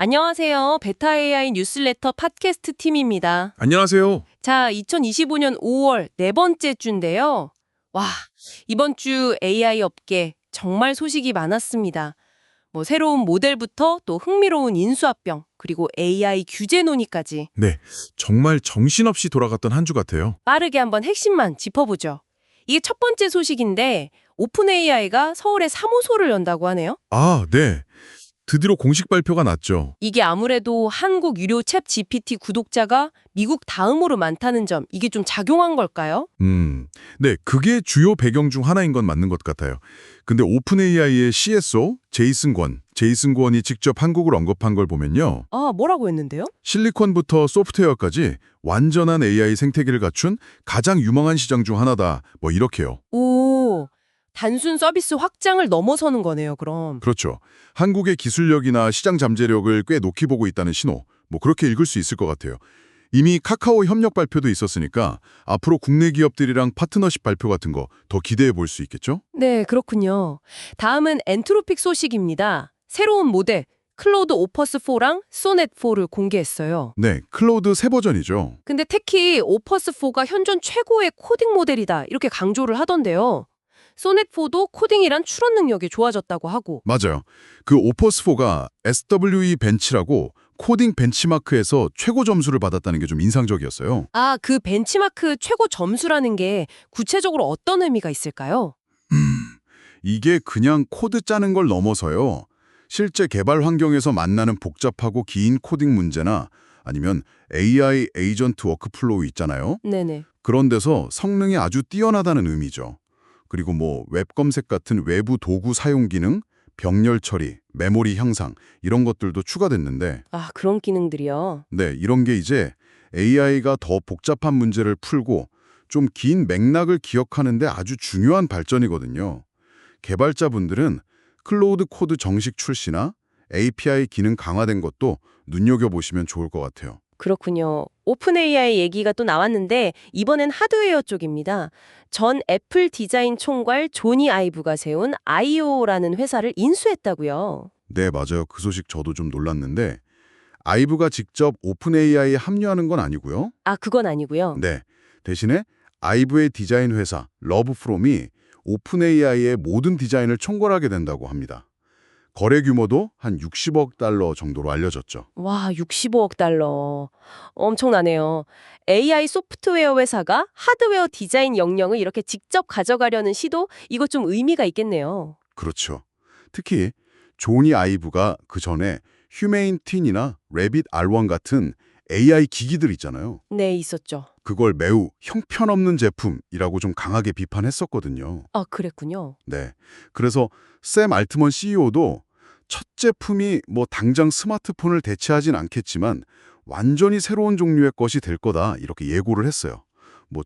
안녕하세요. 베타 AI 뉴스레터 팟캐스트 팀입니다. 안녕하세요. 자, 2025년 5월 네 번째 주인데요. 와, 이번 주 AI 업계 정말 소식이 많았습니다. 새로운 모델부터 또 흥미로운 인수합병, 그리고 AI 규제 논의까지 네, 정말 정신없이 돌아갔던 한 주 같아요. 빠르게 한번 핵심만 짚어보죠. 이게 첫 번째 소식인데 오픈 AI가 서울에 사무소를 연다고 하네요. 아, 네. 드디어 공식 발표가 났죠. 이게 아무래도 한국 유료 챗 GPT 구독자가 미국 다음으로 많다는 점, 이게 좀 작용한 걸까요? 네, 그게 주요 배경 중 하나인 건 맞는 것 같아요. 근데 오픈 AI의 CSO, 제이슨 권이 직접 한국을 언급한 걸 보면요. 아, 뭐라고 했는데요? 실리콘부터 소프트웨어까지 완전한 AI 생태계를 갖춘 가장 유망한 시장 중 하나다. 이렇게요. 오, 단순 서비스 확장을 넘어서는 거네요, 그럼. 그렇죠. 한국의 기술력이나 시장 잠재력을 꽤 높이 보고 있다는 신호, 그렇게 읽을 수 있을 것 같아요. 이미 카카오 협력 발표도 있었으니까 앞으로 국내 기업들이랑 파트너십 발표 같은 거 더 기대해 볼 수 있겠죠? 네, 그렇군요. 다음은 엔트로픽 소식입니다. 새로운 모델, 클로드 오퍼스4랑 소넷4를 공개했어요. 네, 클로드 새 버전이죠. 근데 특히 오퍼스4가 현존 최고의 코딩 모델이다, 이렇게 강조를 하던데요. 소넷4도 코딩이란 추론 능력이 좋아졌다고 하고. 맞아요. 그 오퍼스4가 SWE 벤치라고 코딩 벤치마크에서 최고 점수를 받았다는 게 좀 인상적이었어요. 아, 그 벤치마크 최고 점수라는 게 구체적으로 어떤 의미가 있을까요? 이게 그냥 코드 짜는 걸 넘어서요. 실제 개발 환경에서 만나는 복잡하고 긴 코딩 문제나 아니면 AI 에이전트 워크플로우 있잖아요. 네네. 그런 데서 성능이 아주 뛰어나다는 의미죠. 그리고 웹 검색 같은 외부 도구 사용 기능, 병렬 처리, 메모리 향상 이런 것들도 추가됐는데 아, 그런 기능들이요. 네, 이런 게 이제 AI가 더 복잡한 문제를 풀고 좀 긴 맥락을 기억하는 데 아주 중요한 발전이거든요. 개발자분들은 클로우드 코드 정식 출시나 API 기능 강화된 것도 눈여겨보시면 좋을 것 같아요. 그렇군요. 오픈 AI 얘기가 또 나왔는데 이번엔 하드웨어 쪽입니다. 전 애플 디자인 총괄 조니 아이브가 세운 아이오라는 회사를 인수했다고요. 네, 맞아요. 그 소식 저도 좀 놀랐는데 아이브가 직접 오픈 AI에 합류하는 건 아니고요. 아, 그건 아니고요. 네, 대신에 아이브의 디자인 회사 러브프롬이 오픈 AI의 모든 디자인을 총괄하게 된다고 합니다. 거래 규모도 한 60억 달러 정도로 알려졌죠. 와, 65억 달러. 엄청나네요. AI 소프트웨어 회사가 하드웨어 디자인 역량을 이렇게 직접 가져가려는 시도, 이거 좀 의미가 있겠네요. 그렇죠. 특히 조니 아이브가 그 전에 휴메인 틴이나 래빗 R1 같은 AI 기기들 있잖아요. 네, 있었죠. 그걸 매우 형편없는 제품이라고 좀 강하게 비판했었거든요. 아, 그랬군요. 네. 그래서 샘 알트먼 CEO도 첫 제품이 당장 스마트폰을 대체하진 않겠지만 완전히 새로운 종류의 것이 될 거다 이렇게 예고를 했어요.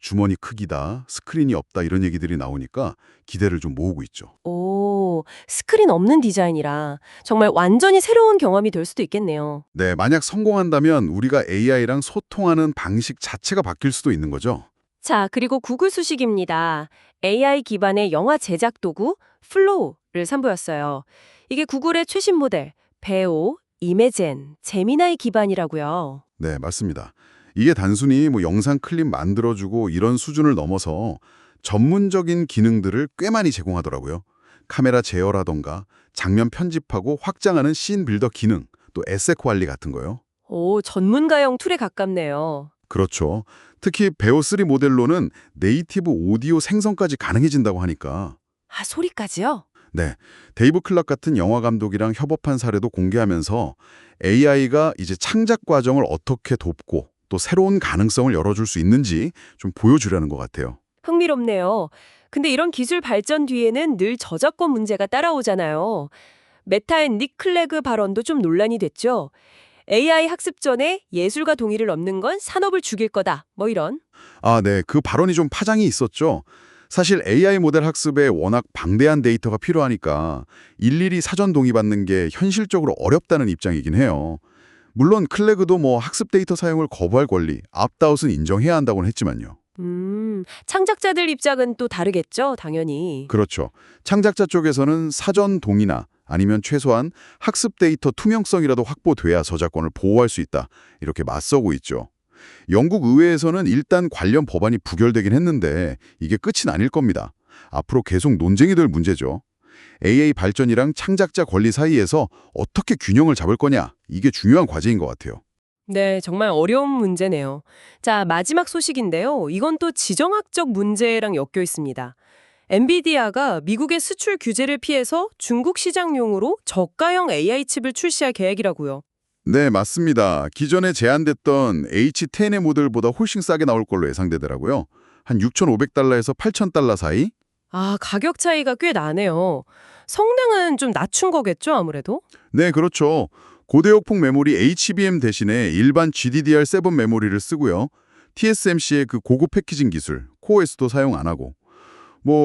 주머니 크기다, 스크린이 없다 이런 얘기들이 나오니까 기대를 좀 모으고 있죠. 오, 스크린 없는 디자인이라 정말 완전히 새로운 경험이 될 수도 있겠네요. 네, 만약 성공한다면 우리가 AI랑 소통하는 방식 자체가 바뀔 수도 있는 거죠. 자, 그리고 구글 소식입니다. AI 기반의 영화 제작 도구 플로우를 선보였어요. 이게 구글의 최신 모델 베오, 이메젠, 제미나이 기반이라고요. 네, 맞습니다. 이게 단순히 영상 클립 만들어주고 이런 수준을 넘어서 전문적인 기능들을 꽤 많이 제공하더라고요. 카메라 제어라던가 장면 편집하고 확장하는 씬 빌더 기능, 또 에셋 관리 같은 거요. 오, 전문가용 툴에 가깝네요. 그렇죠. 특히 베오3 모델로는 네이티브 오디오 생성까지 가능해진다고 하니까. 아, 소리까지요? 네, 데이브 클락 같은 영화 감독이랑 협업한 사례도 공개하면서 AI가 이제 창작 과정을 어떻게 돕고 또 새로운 가능성을 열어줄 수 있는지 좀 보여주려는 것 같아요. 흥미롭네요. 근데 이런 기술 발전 뒤에는 늘 저작권 문제가 따라오잖아요. 메타의 닉 클레그 발언도 좀 논란이 됐죠. AI 학습 전에 예술가 동의를 얻는 건 산업을 죽일 거다. 이런. 아, 네, 그 발언이 좀 파장이 있었죠. 사실 AI 모델 학습에 워낙 방대한 데이터가 필요하니까 일일이 사전 동의받는 게 현실적으로 어렵다는 입장이긴 해요. 물론 클레그도 학습 데이터 사용을 거부할 권리, 옵트아웃은 인정해야 한다고는 했지만요. 창작자들 입장은 또 다르겠죠, 당연히. 그렇죠. 창작자 쪽에서는 사전 동의나 아니면 최소한 학습 데이터 투명성이라도 확보돼야 저작권을 보호할 수 있다. 이렇게 맞서고 있죠. 영국 의회에서는 일단 관련 법안이 부결되긴 했는데 이게 끝은 아닐 겁니다. 앞으로 계속 논쟁이 될 문제죠. AI 발전이랑 창작자 권리 사이에서 어떻게 균형을 잡을 거냐, 이게 중요한 과제인 것 같아요. 네, 정말 어려운 문제네요. 자, 마지막 소식인데요. 이건 또 지정학적 문제랑 엮여 있습니다. 엔비디아가 미국의 수출 규제를 피해서 중국 시장용으로 저가형 AI 칩을 출시할 계획이라고요. 네, 맞습니다. 기존에 제한됐던 H10의 모델보다 훨씬 싸게 나올 걸로 예상되더라고요. 한 6,500달러에서 8,000달러 사이? 아, 가격 차이가 꽤 나네요. 성능은 좀 낮춘 거겠죠, 아무래도? 네, 그렇죠. 고대역폭 메모리 HBM 대신에 일반 GDDR7 메모리를 쓰고요. TSMC의 그 고급 패키징 기술, 코어S도 사용 안 하고.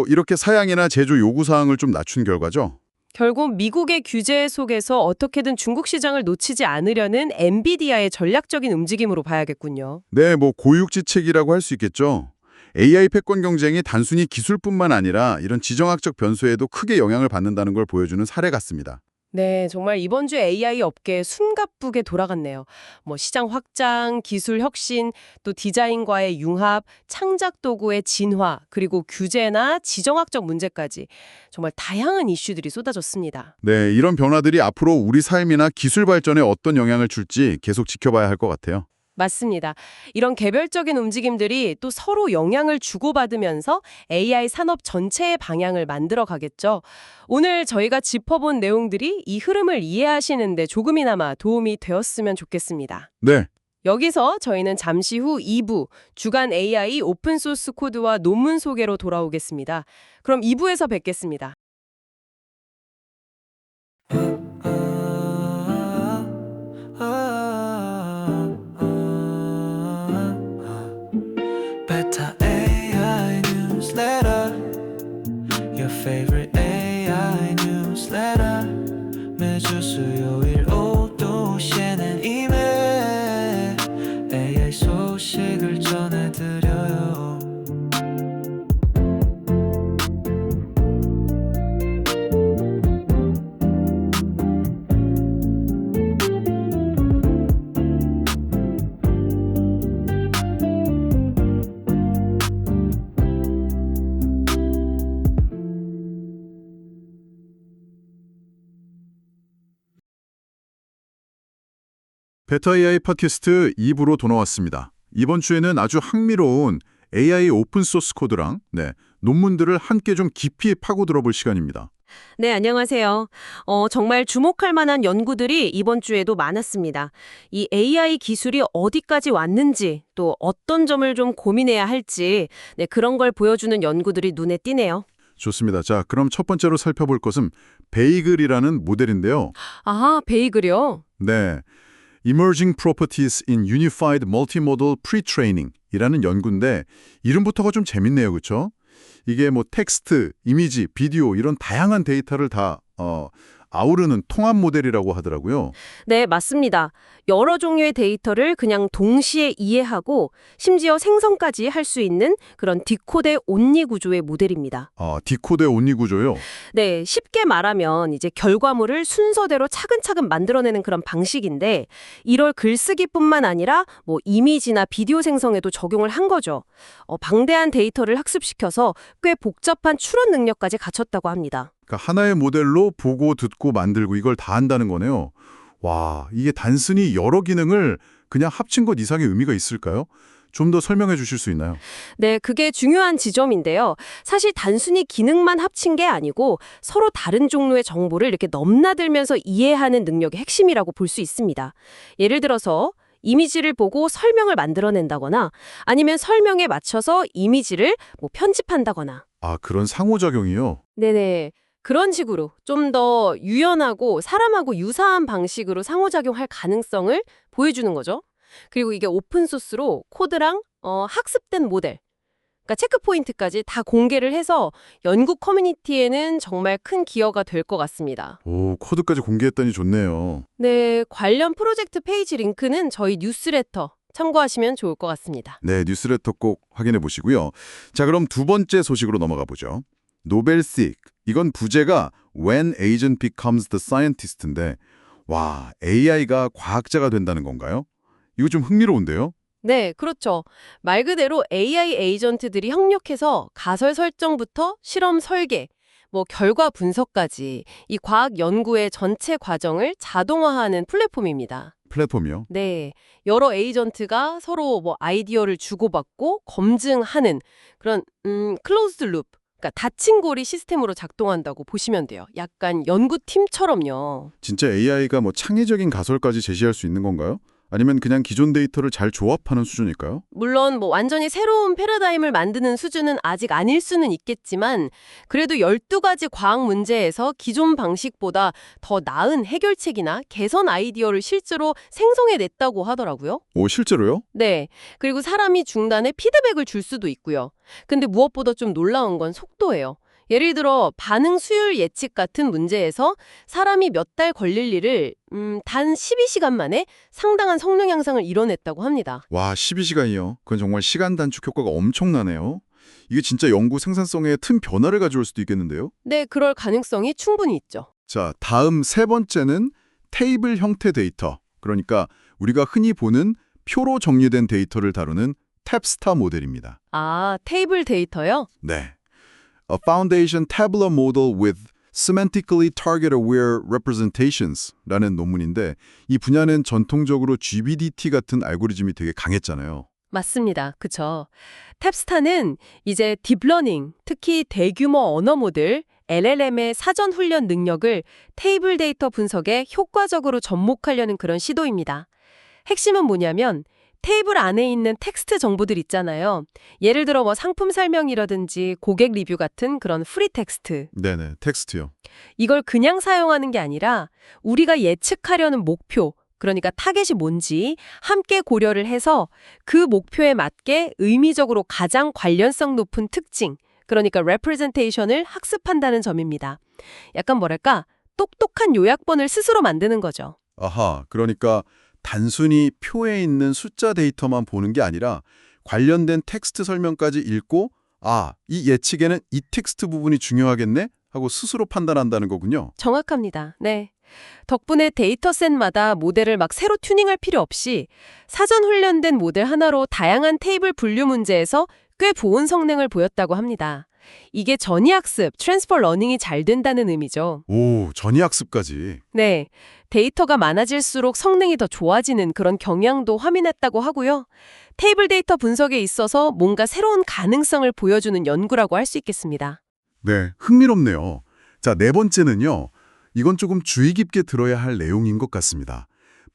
이렇게 사양이나 제조 요구사항을 좀 낮춘 결과죠. 결국 미국의 규제 속에서 어떻게든 중국 시장을 놓치지 않으려는 엔비디아의 전략적인 움직임으로 봐야겠군요. 네, 고육지책이라고 할 수 있겠죠. AI 패권 경쟁이 단순히 기술뿐만 아니라 이런 지정학적 변수에도 크게 영향을 받는다는 걸 보여주는 사례 같습니다. 네, 정말 이번 주 AI 업계 숨가쁘게 돌아갔네요. 시장 확장, 기술 혁신, 또 디자인과의 융합, 창작 도구의 진화, 그리고 규제나 지정학적 문제까지 정말 다양한 이슈들이 쏟아졌습니다. 네, 이런 변화들이 앞으로 우리 삶이나 기술 발전에 어떤 영향을 줄지 계속 지켜봐야 할 것 같아요. 맞습니다. 이런 개별적인 움직임들이 또 서로 영향을 주고받으면서 AI 산업 전체의 방향을 만들어 가겠죠. 오늘 저희가 짚어본 내용들이 이 흐름을 이해하시는데 조금이나마 도움이 되었으면 좋겠습니다. 네, 여기서 저희는 잠시 후 2부 주간 AI 오픈소스 코드와 논문 소개로 돌아오겠습니다. 그럼 2부에서 뵙겠습니다. Better AI newsletter, your favorite AI newsletter. 매주 수요일 오후 2시에는 이메일 AI 소식을 전해드려요. 베터 AI 팟캐스트 2부로 돌아왔습니다. 이번 주에는 아주 흥미로운 AI 오픈소스 코드랑 논문들을 함께 좀 깊이 파고 들어볼 시간입니다. 네, 안녕하세요. 정말 주목할 만한 연구들이 이번 주에도 많았습니다. 이 AI 기술이 어디까지 왔는지, 또 어떤 점을 좀 고민해야 할지, 그런 걸 보여주는 연구들이 눈에 띄네요. 좋습니다. 자, 그럼 첫 번째로 살펴볼 것은 베이글이라는 모델인데요. 아, 베이글이요? 네, Emerging Properties in Unified Multimodal Pre-Training 이라는 연구인데 이름부터가 좀 재밌네요. 그렇죠? 이게 텍스트, 이미지, 비디오 이런 다양한 데이터를 다 아우르는 통합 모델이라고 하더라고요. 네, 맞습니다. 여러 종류의 데이터를 그냥 동시에 이해하고 심지어 생성까지 할 수 있는 그런 디코데 온리 구조의 모델입니다. 디코데 온리 구조요? 네, 쉽게 말하면 이제 결과물을 순서대로 차근차근 만들어내는 그런 방식인데 이럴 글쓰기뿐만 아니라 이미지나 비디오 생성에도 적용을 한 거죠. 방대한 데이터를 학습시켜서 꽤 복잡한 추론 능력까지 갖췄다고 합니다. 그러니까 하나의 모델로 보고 듣고 만들고 이걸 다 한다는 거네요. 와, 이게 단순히 여러 기능을 그냥 합친 것 이상의 의미가 있을까요? 좀 더 설명해 주실 수 있나요? 네, 그게 중요한 지점인데요. 사실 단순히 기능만 합친 게 아니고 서로 다른 종류의 정보를 이렇게 넘나들면서 이해하는 능력의 핵심이라고 볼 수 있습니다. 예를 들어서 이미지를 보고 설명을 만들어낸다거나 아니면 설명에 맞춰서 이미지를 편집한다거나. 아, 그런 상호작용이요? 네네. 그런 식으로 좀 더 유연하고 사람하고 유사한 방식으로 상호작용할 가능성을 보여주는 거죠. 그리고 이게 오픈소스로 코드랑 학습된 모델, 그러니까 체크포인트까지 다 공개를 해서 연구 커뮤니티에는 정말 큰 기여가 될 것 같습니다. 오, 코드까지 공개했다니 좋네요. 네, 관련 프로젝트 페이지 링크는 저희 뉴스레터 참고하시면 좋을 것 같습니다. 네, 뉴스레터 꼭 확인해 보시고요. 자, 그럼 두 번째 소식으로 넘어가 보죠. 노벨식 이건 부제가 When Agent Becomes the Scientist인데 와, AI가 과학자가 된다는 건가요? 이거 좀 흥미로운데요? 네, 그렇죠. 말 그대로 AI 에이전트들이 협력해서 가설 설정부터 실험 설계, 결과 분석까지 이 과학 연구의 전체 과정을 자동화하는 플랫폼입니다. 플랫폼이요? 네, 여러 에이전트가 서로 아이디어를 주고받고 검증하는 그런 클로즈드 룹, 그러니까 닫힌 고리 시스템으로 작동한다고 보시면 돼요. 약간 연구팀처럼요. 진짜 AI가 창의적인 가설까지 제시할 수 있는 건가요? 아니면 그냥 기존 데이터를 잘 조합하는 수준일까요? 물론 완전히 새로운 패러다임을 만드는 수준은 아직 아닐 수는 있겠지만 그래도 12가지 과학 문제에서 기존 방식보다 더 나은 해결책이나 개선 아이디어를 실제로 생성해냈다고 하더라고요. 오, 실제로요? 네. 그리고 사람이 중간에 피드백을 줄 수도 있고요. 근데 무엇보다 좀 놀라운 건 속도예요. 예를 들어 반응 수율 예측 같은 문제에서 사람이 몇 달 걸릴 일을 단 12시간 만에 상당한 성능 향상을 이뤄냈다고 합니다. 와, 12시간이요. 그건 정말 시간 단축 효과가 엄청나네요. 이게 진짜 연구 생산성에 큰 변화를 가져올 수도 있겠는데요? 네, 그럴 가능성이 충분히 있죠. 자, 다음 세 번째는 테이블 형태 데이터. 그러니까 우리가 흔히 보는 표로 정리된 데이터를 다루는 탭스타 모델입니다. 아, 테이블 데이터요? 네. A foundation tabular model with semantically target-aware representations 라는 논문인데 이 분야는 전통적으로 GBDT 같은 알고리즘이 되게 강했잖아요. 맞습니다. 그쵸. 탭스타는 이제 딥러닝, 특히 대규모 언어 모델, LLM의 사전 훈련 능력을 테이블 데이터 분석에 효과적으로 접목하려는 그런 시도입니다. 핵심은 뭐냐면 테이블 안에 있는 텍스트 정보들 있잖아요. 예를 들어 상품 설명이라든지 고객 리뷰 같은 그런 프리 텍스트. 네네, 텍스트요. 이걸 그냥 사용하는 게 아니라 우리가 예측하려는 목표, 그러니까 타겟이 뭔지 함께 고려를 해서 그 목표에 맞게 의미적으로 가장 관련성 높은 특징, 그러니까 representation을 학습한다는 점입니다. 약간 똑똑한 요약본을 스스로 만드는 거죠. 아하, 그러니까 단순히 표에 있는 숫자 데이터만 보는 게 아니라 관련된 텍스트 설명까지 읽고 아, 이 예측에는 이 텍스트 부분이 중요하겠네? 하고 스스로 판단한다는 거군요. 정확합니다. 네. 덕분에 데이터셋마다 모델을 새로 튜닝할 필요 없이 사전 훈련된 모델 하나로 다양한 테이블 분류 문제에서 꽤 좋은 성능을 보였다고 합니다. 이게 전이학습, 트랜스퍼 러닝이 잘 된다는 의미죠. 오, 전이학습까지. 네. 데이터가 많아질수록 성능이 더 좋아지는 그런 경향도 확인했다고 하고요. 테이블 데이터 분석에 있어서 뭔가 새로운 가능성을 보여주는 연구라고 할 수 있겠습니다. 네, 흥미롭네요. 자, 네 번째는요. 이건 조금 주의 깊게 들어야 할 내용인 것 같습니다.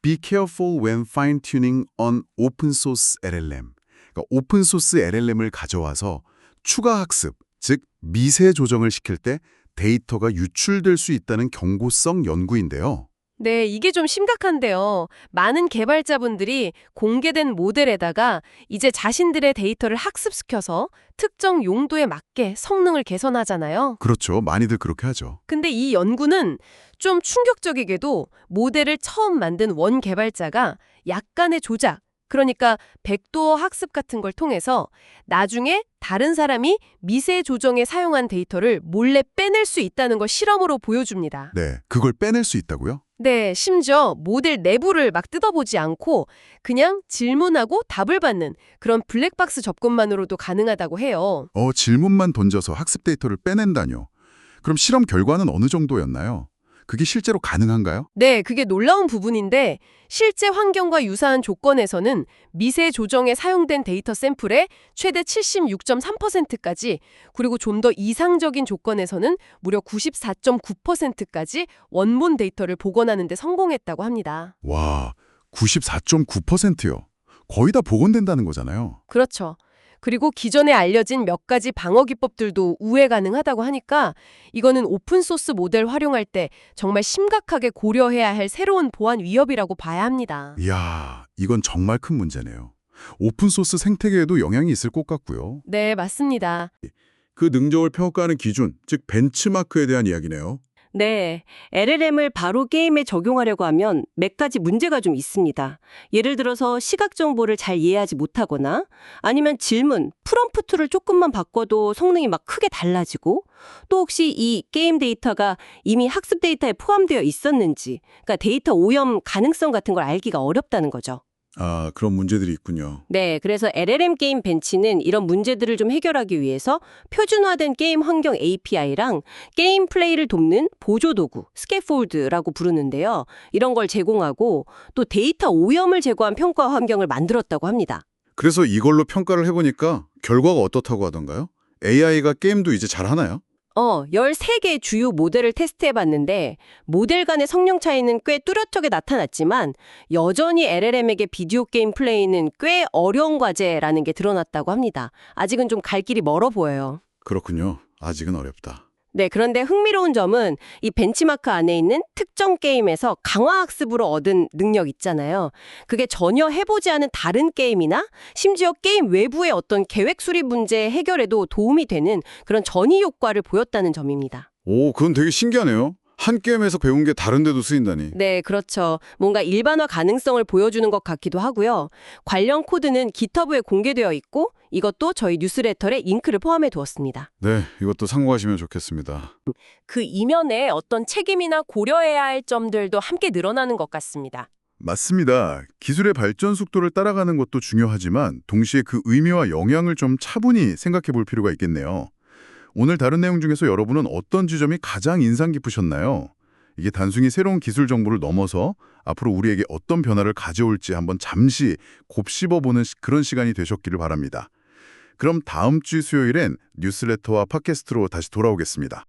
Be careful when fine-tuning on open source LLM. 그러니까 오픈 소스 LLM을 가져와서 추가 학습, 즉 미세 조정을 시킬 때 데이터가 유출될 수 있다는 경고성 연구인데요. 네, 이게 좀 심각한데요. 많은 개발자분들이 공개된 모델에다가 이제 자신들의 데이터를 학습시켜서 특정 용도에 맞게 성능을 개선하잖아요. 그렇죠. 많이들 그렇게 하죠. 근데 이 연구는 좀 충격적이게도 모델을 처음 만든 원 개발자가 약간의 조작, 그러니까 백도어 학습 같은 걸 통해서 나중에 다른 사람이 미세 조정에 사용한 데이터를 몰래 빼낼 수 있다는 걸 실험으로 보여줍니다. 네, 그걸 빼낼 수 있다고요? 네, 심지어 모델 내부를 뜯어보지 않고 그냥 질문하고 답을 받는 그런 블랙박스 접근만으로도 가능하다고 해요. 질문만 던져서 학습 데이터를 빼낸다뇨. 그럼 실험 결과는 어느 정도였나요? 그게 실제로 가능한가요? 네, 그게 놀라운 부분인데 실제 환경과 유사한 조건에서는 미세 조정에 사용된 데이터 샘플의 최대 76.3%까지 그리고 좀 더 이상적인 조건에서는 무려 94.9%까지 원본 데이터를 복원하는 데 성공했다고 합니다. 와, 94.9%요. 거의 다 복원된다는 거잖아요. 그렇죠. 그리고 기존에 알려진 몇 가지 방어 기법들도 우회 가능하다고 하니까 이거는 오픈소스 모델 활용할 때 정말 심각하게 고려해야 할 새로운 보안 위협이라고 봐야 합니다. 이야, 이건 정말 큰 문제네요. 오픈소스 생태계에도 영향이 있을 것 같고요. 네, 맞습니다. 그 능력을 평가하는 기준, 즉 벤치마크에 대한 이야기네요. 네, LLM을 바로 게임에 적용하려고 하면 몇 가지 문제가 좀 있습니다. 예를 들어서 시각 정보를 잘 이해하지 못하거나 아니면 질문, 프롬프트를 조금만 바꿔도 성능이 막 크게 달라지고 또 혹시 이 게임 데이터가 이미 학습 데이터에 포함되어 있었는지, 그러니까 데이터 오염 가능성 같은 걸 알기가 어렵다는 거죠. 아, 그런 문제들이 있군요. 네, 그래서 LLM 게임 벤치는 이런 문제들을 좀 해결하기 위해서 표준화된 게임 환경 API랑 게임 플레이를 돕는 보조 도구, 스캐폴드라고 부르는데요. 이런 걸 제공하고 또 데이터 오염을 제거한 평가 환경을 만들었다고 합니다. 그래서 이걸로 평가를 해보니까 결과가 어떻다고 하던가요? AI가 게임도 이제 잘하나요? 13개의 주요 모델을 테스트해봤는데 모델 간의 성능 차이는 꽤 뚜렷하게 나타났지만 여전히 LLM에게 비디오 게임 플레이는 꽤 어려운 과제라는 게 드러났다고 합니다. 아직은 좀 갈 길이 멀어 보여요. 그렇군요. 아직은 어렵다. 네, 그런데 흥미로운 점은 이 벤치마크 안에 있는 특정 게임에서 강화 학습으로 얻은 능력 있잖아요. 그게 전혀 해보지 않은 다른 게임이나 심지어 게임 외부의 어떤 계획 수립 문제 해결에도 도움이 되는 그런 전이 효과를 보였다는 점입니다. 오, 그건 되게 신기하네요. 한 게임에서 배운 게 다른 데도 쓰인다니. 네, 그렇죠. 뭔가 일반화 가능성을 보여주는 것 같기도 하고요. 관련 코드는 GitHub에 공개되어 있고 이것도 저희 뉴스레터에 링크를 포함해 두었습니다. 네, 이것도 참고하시면 좋겠습니다. 그 이면에 어떤 책임이나 고려해야 할 점들도 함께 늘어나는 것 같습니다. 맞습니다. 기술의 발전 속도를 따라가는 것도 중요하지만 동시에 그 의미와 영향을 좀 차분히 생각해 볼 필요가 있겠네요. 오늘 다른 내용 중에서 여러분은 어떤 지점이 가장 인상 깊으셨나요? 이게 단순히 새로운 기술 정보를 넘어서 앞으로 우리에게 어떤 변화를 가져올지 한번 잠시 곱씹어보는 그런 시간이 되셨기를 바랍니다. 그럼 다음 주 수요일엔 뉴스레터와 팟캐스트로 다시 돌아오겠습니다.